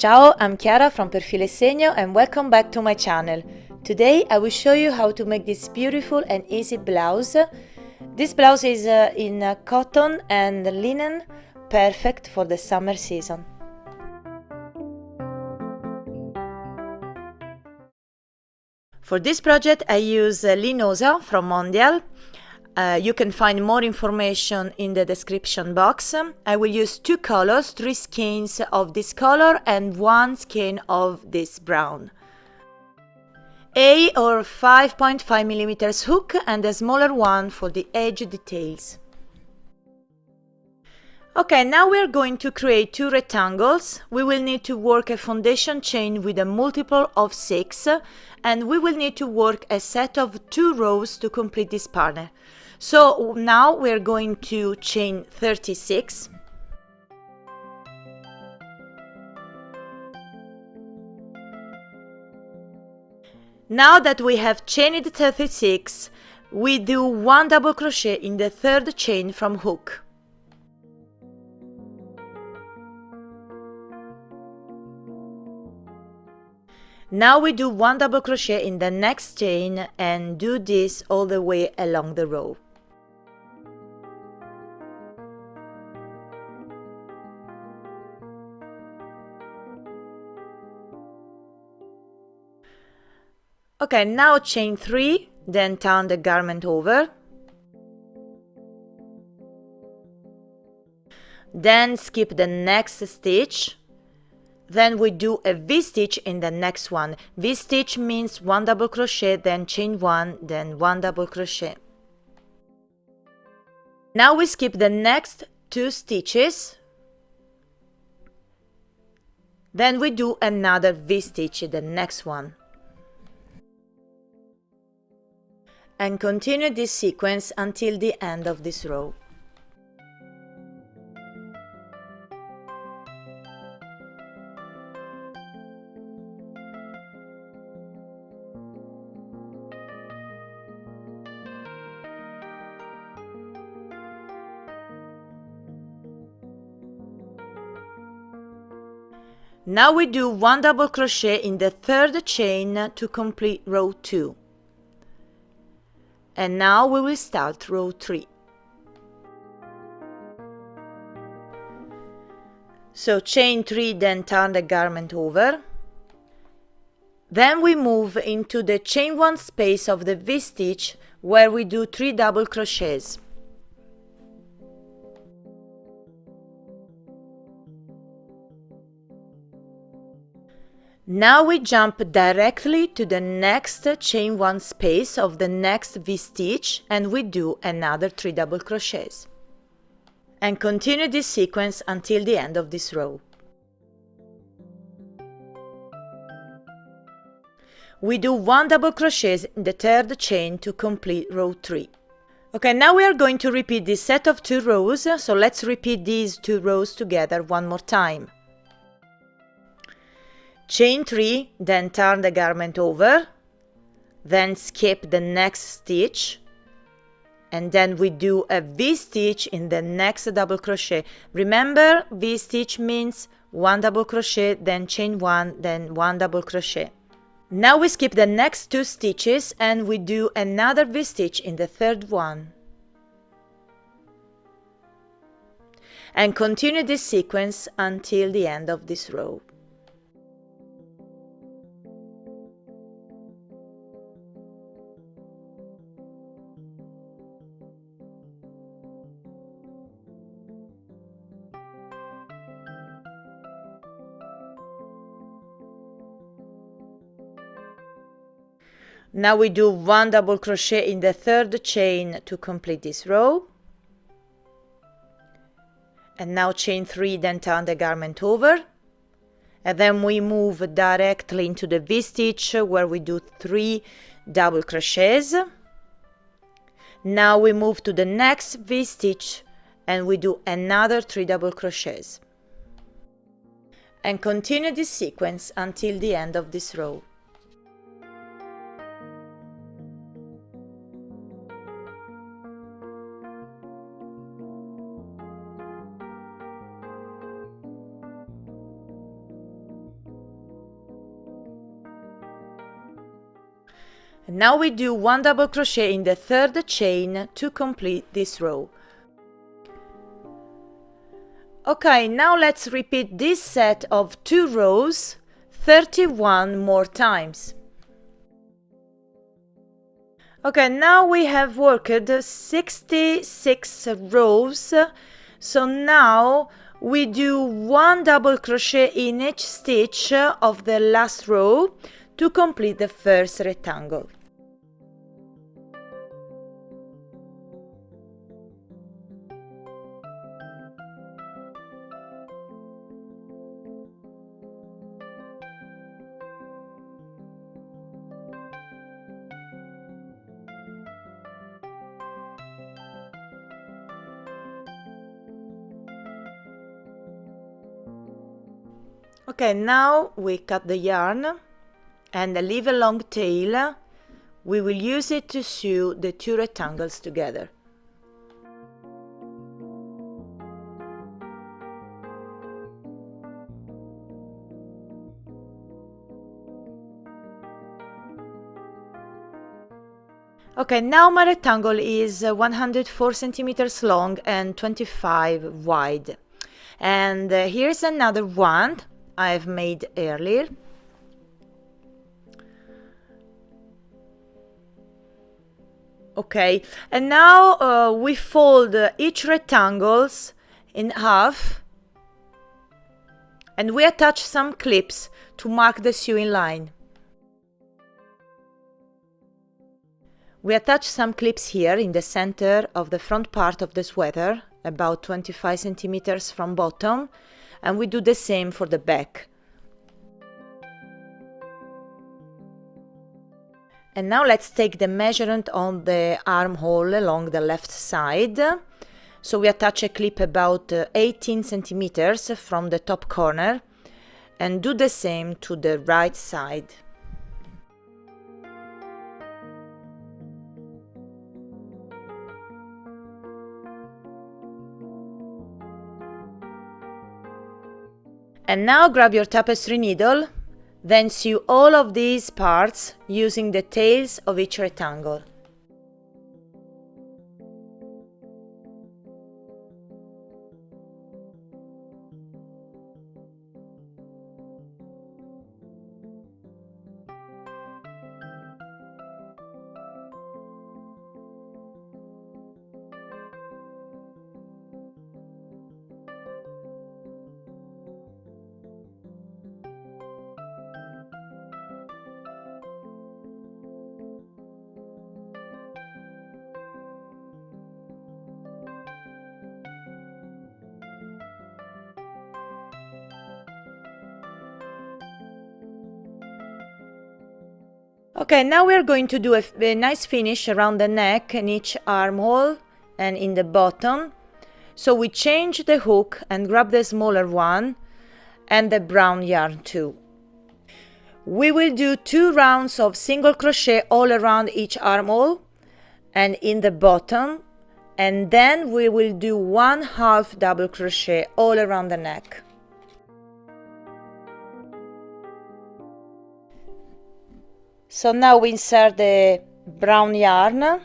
Ciao, I'm Chiara from Per Filo e Segno and welcome back to my channel. Today I will show you how to make this beautiful and easy blouse. This blouse is in cotton and linen, perfect for the summer season. For this project I use Linosa from Mondial. You can find more information in the description box. I will use two colors, 3 skeins of this color and 1 skein of this brown. A or 5.5mm hook and a smaller one for the edge details. Okay, now we are going to create 2 rectangles. We will need to work a foundation chain with a multiple of 6 and we will need to work a set of 2 rows to complete this pattern. So now we are going to chain 36. Now that we have chained 36, we do 1 double crochet in the 3rd chain from hook. Now we do 1 double crochet in the next chain and do this all the way along the row. Okay, now chain 3, then turn the garment over. Then skip the next stitch. Then we do a V-stitch in the next one. V-stitch means 1 double crochet, then chain 1, then 1 double crochet. Now we skip the next 2 stitches. Then we do another V-stitch in the next one. And continue this sequence until the end of this row. Now we do 1 double crochet in the 3rd chain to complete row 2. And now we will start row 3. So chain 3, then turn the garment over. Then we move into the chain 1 space of the V-stitch where we do 3 double crochets. Now we jump directly to the next chain 1 space of the next V-stitch and we do another 3 double crochets. And continue this sequence until the end of this row. We do 1 double crochet in the 3rd chain to complete row 3. Okay, now we are going to repeat this set of 2 rows, so let's repeat these 2 rows together one more time. Chain 3, then turn the garment over, then skip the next stitch, and then we do a V-stitch in the next double crochet. Remember, V-stitch means 1 double crochet, then chain 1, then 1 double crochet. Now we skip the next 2 stitches and we do another V-stitch in the 3rd one. And continue this sequence until the end of this row. Now we do 1 double crochet in the 3rd chain to complete this row. And now chain 3, then turn the garment over. And then we move directly into the V-stitch where we do 3 double crochets. Now we move to the next V-stitch and we do another 3 double crochets. And continue this sequence until the end of this row. And now we do 1 double crochet in the 3rd chain to complete this row. Okay, now let's repeat this set of 2 rows 31 more times. Okay, now we have worked 66 rows, so now we do 1 double crochet in each stitch of the last row to complete the first rectangle. Okay, now we cut the yarn and leave a long tail. We will use it to sew the 2 rectangles together. Okay, now my rectangle is 104 centimeters long and 25 wide. And here's another one I've made earlier. Okay, and now we fold each rectangles in half and we attach some clips to mark the sewing line. We attach some clips here in the center of the front part of the sweater, about 25 centimeters from bottom, and we do the same for the back. And now let's take the measurement on the armhole along the left side. So we attach a clip about 18 centimeters from the top corner and do the same to the right side. And now grab your tapestry needle, then sew all of these parts using the tails of each rectangle. Okay, now we're going to do a nice finish around the neck in each armhole and in the bottom. So we change the hook and grab the smaller one and the brown yarn too. We will do 2 rounds of single crochet all around each armhole and in the bottom, and then we will do 1/2 double crochet all around the neck. So now we insert the brown yarn,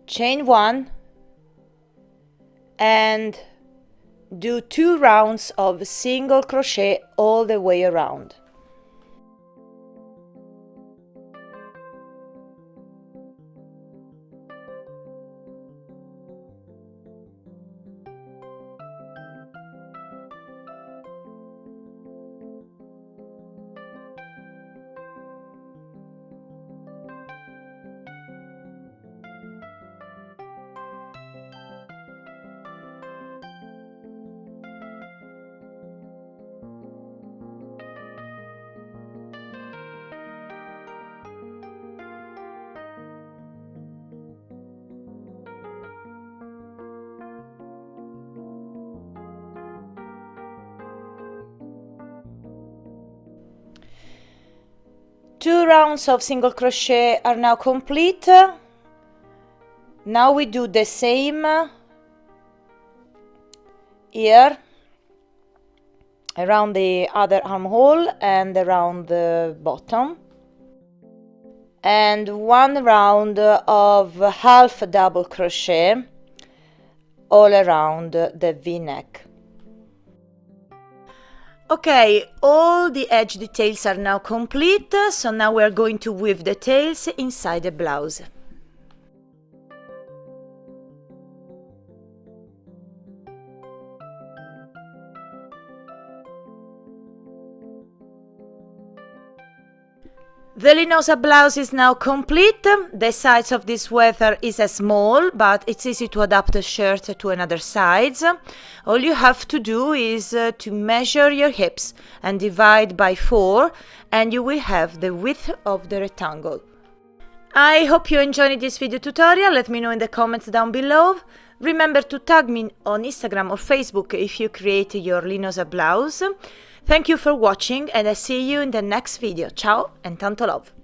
chain 1 and do 2 rounds of single crochet all the way around. Two rounds of single crochet are now complete. Now we do the same here around the other armhole and around the bottom, and 1 round of half double crochet all around the v-neck. Okay, all the edge details are now complete, so now we are going to weave the tails inside the blouse. The Linosa blouse is now complete. The size of this sweater is a small, but it's easy to adapt the shirt to another size. All you have to do is to measure your hips and divide by 4, and you will have the width of the rectangle. I hope you enjoyed this video tutorial. Let me know in the comments down below. Remember to tag me on Instagram or Facebook if you create your Linosa blouse. Thank you for watching, and I see you in the next video. Ciao and tanto love!